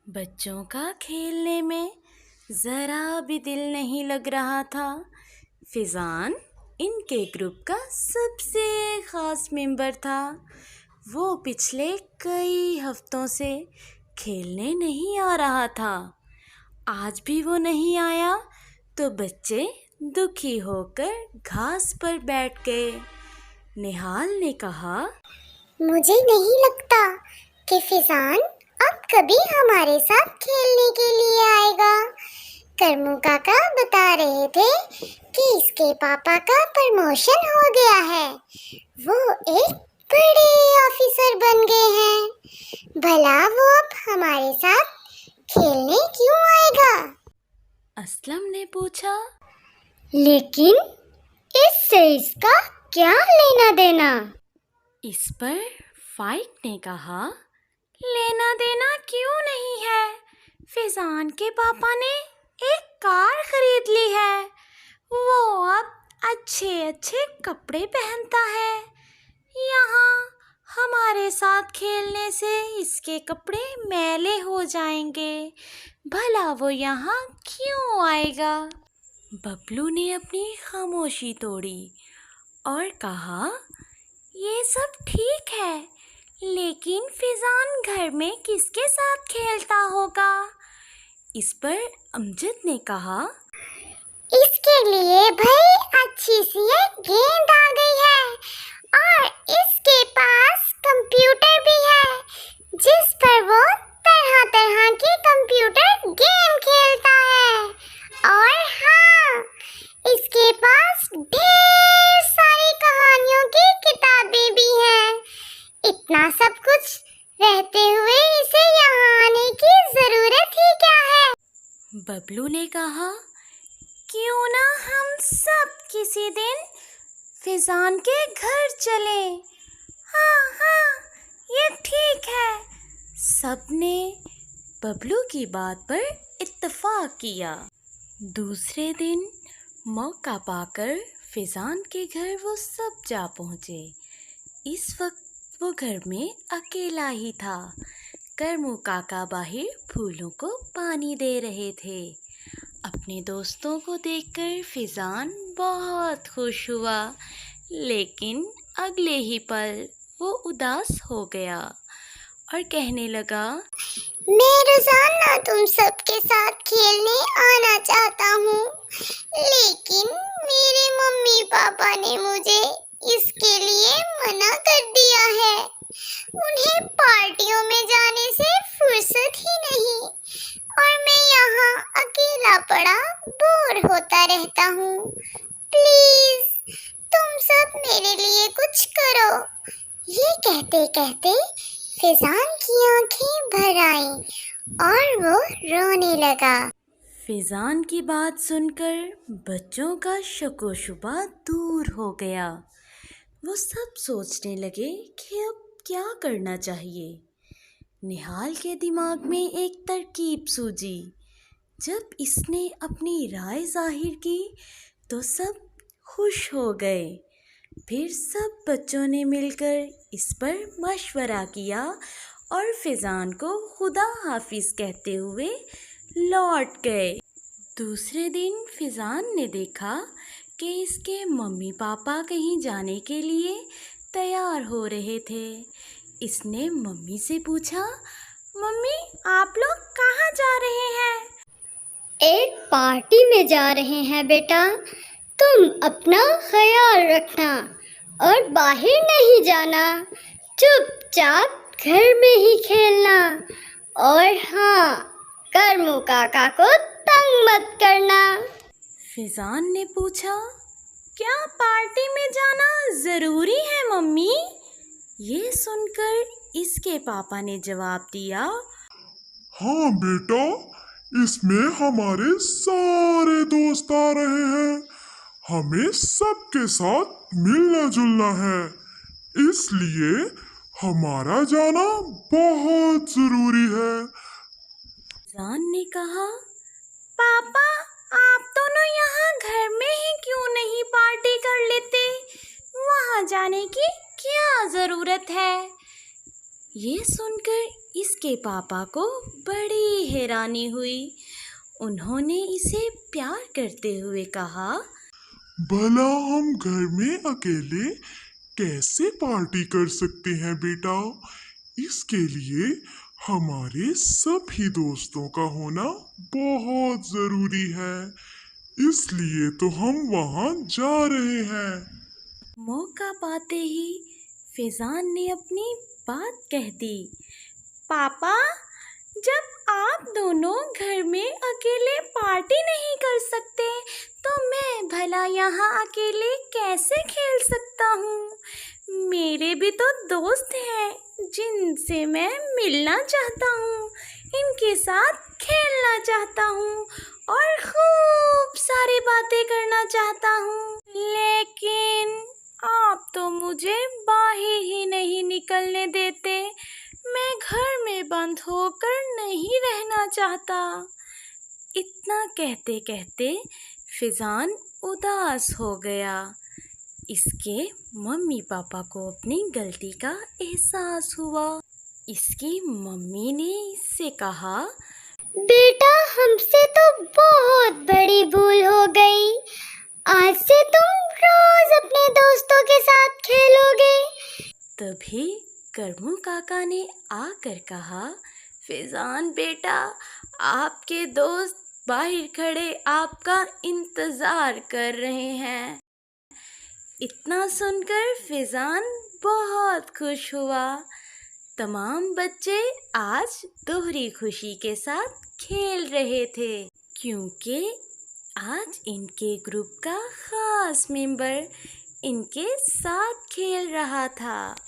बच्चों का खेलने में ज़रा भी दिल नहीं लग रहा था। फिज़ान इनके ग्रुप का सबसे ख़ास मेंबर था। वो पिछले कई हफ्तों से खेलने नहीं आ रहा था। आज भी वो नहीं आया तो बच्चे दुखी होकर घास पर बैठ गए। निहाल ने कहा, मुझे नहीं लगता कि फिजान अब कभी हमारे साथ खेलने के लिए आएगा। करमू काका बता रहे थे कि इसके पापा का प्रमोशन हो गया है। वो एक बड़े ऑफिसर बन गए हैं। भला वो अब हमारे साथ खेलने क्यों आएगा? असलम ने पूछा। लेकिन इससे इसका क्या लेना देना? इस पर फाइक ने कहा, लेना देना क्यों नहीं है। फिजान के पापा ने एक कार खरीद ली है। वो अब अच्छे अच्छे कपड़े पहनता है। यहाँ हमारे साथ खेलने से इसके कपड़े मैले हो जाएंगे। भला वो यहाँ क्यों आएगा। बबलू ने अपनी खामोशी तोड़ी और कहा, ये सब ठीक है, लेकिन फिजान घर में किसके साथ खेलता होगा। इस पर अमजद ने कहा, इसके लिए भाई अच्छी सी एक गेंद आ गई है और इसके पास कंप्यूटर भी है जिस पर वो तरह तरह के कंप्यूटर गेम खेलता है। और हाँ, इसके पास ढेर सारी कहानियों की किताबें भी हैं। इतना सब कुछ रहते हुए इसे यहाँ आने की जरूरत ही क्या है? बबलू ने कहा, क्यों ना हम सब किसी दिन फिजान के घर चले। हाँ हाँ, ये ठीक है। सबने बबलू की बात पर इत्तेफाक किया। दूसरे दिन मौका पाकर फिजान के घर वो सब जा पहुँचे। इस वक्त वो घर में अकेला ही था। करमू काका बाहर फूलों को पानी दे रहे थे। अपने दोस्तों को देखकर फिजान बहुत खुश हुआ, लेकिन अगले ही पल वो उदास हो गया और कहने लगा, मैं रोजाना तुम सबके साथ खेलने आना चाहता हूँ, लेकिन मेरे मम्मी पापा ने मुझे इसके लिए मना कर दिया है। उन्हें पार्टियों में जाने से फुर्सत ही नहीं और मैं यहाँ अकेला पड़ा बोर होता रहता हूँ। प्लीज तुम सब मेरे लिए कुछ करो। ये कहते कहते फिजान की आंखें भर आईं और वो रोने लगा। फिजान की बात सुनकर बच्चों का शको शुबा दूर हो गया। वो सब सोचने लगे कि अब क्या करना चाहिए। निहाल के दिमाग में एक तरकीब सूझी। जब इसने अपनी राय जाहिर की तो सब खुश हो गए। फिर सब बच्चों ने मिलकर इस पर मशवरा किया और फिजान को खुदा हाफिज कहते हुए लौट गए। दूसरे दिन फिजान ने देखा कि इसके मम्मी पापा कहीं जाने के लिए तैयार हो रहे थे। इसने मम्मी से पूछा, मम्मी आप लोग कहाँ जा रहे हैं? एक पार्टी में जा रहे हैं बेटा, तुम अपना ख्याल रखना और बाहर नहीं जाना। चुपचाप घर में ही खेलना। और हाँ, करमू काका को तंग मत करना। फिजान ने पूछा, क्या पार्टी में जाना ज़रूरी है मम्मी? ये सुनकर इसके पापा ने जवाब दिया, हाँ बेटा, इसमें हमारे सारे दोस्त आ रहे हैं। हमें सबके साथ मिलना जुलना है, इसलिए हमारा जाना बहुत जरूरी है। फिजान ने कहा, पापा आप दोनों यहाँ घर में ही क्यों नहीं पार्टी कर लेते? वहाँ जाने की क्या ज़रूरत है? ये सुनकर इसके पापा को बड़ी हैरानी हुई। उन्होंने इसे प्यार करते हुए कहा, भला हम घर में अकेले कैसे पार्टी कर सकते हैं बेटा? इसके लिए हमारे सभी दोस्तों का होना बहुत जरूरी है। इसलिए तो हम वहाँ जा रहे हैं। मौका पाते ही फिजान ने अपनी बात कह दी। पापा, जब आप दोनों घर में अकेले पार्टी नहीं कर सकते तो मैं भला यहाँ अकेले कैसे खेल सकता हूँ? मेरे भी तो दोस्त हैं जिनसे मैं मिलना चाहता हूँ, इनके साथ खेलना चाहता हूँ और खूब सारी बातें करना चाहता हूँ, लेकिन आप तो मुझे बाहर ही नहीं निकलने देते। मैं घर में बंद होकर नहीं रहना चाहता। इतना कहते कहते फिजान उदास हो गया। इसके मम्मी पापा को अपनी गलती का एहसास हुआ। इसकी मम्मी ने इससे कहा, बेटा, हमसे तो बहुत बड़ी भूल हो गई। आज से तुम रोज अपने दोस्तों के साथ खेलोगे। तभी करमू काका ने आकर कहा, फिजान बेटा, आपके दोस्त बाहर खड़े आपका इंतज़ार कर रहे हैं। इतना सुनकर फिजान बहुत खुश हुआ। तमाम बच्चे आज दोहरी खुशी के साथ खेल रहे थे, क्योंकि आज इनके ग्रुप का ख़ास मेंबर इनके साथ खेल रहा था।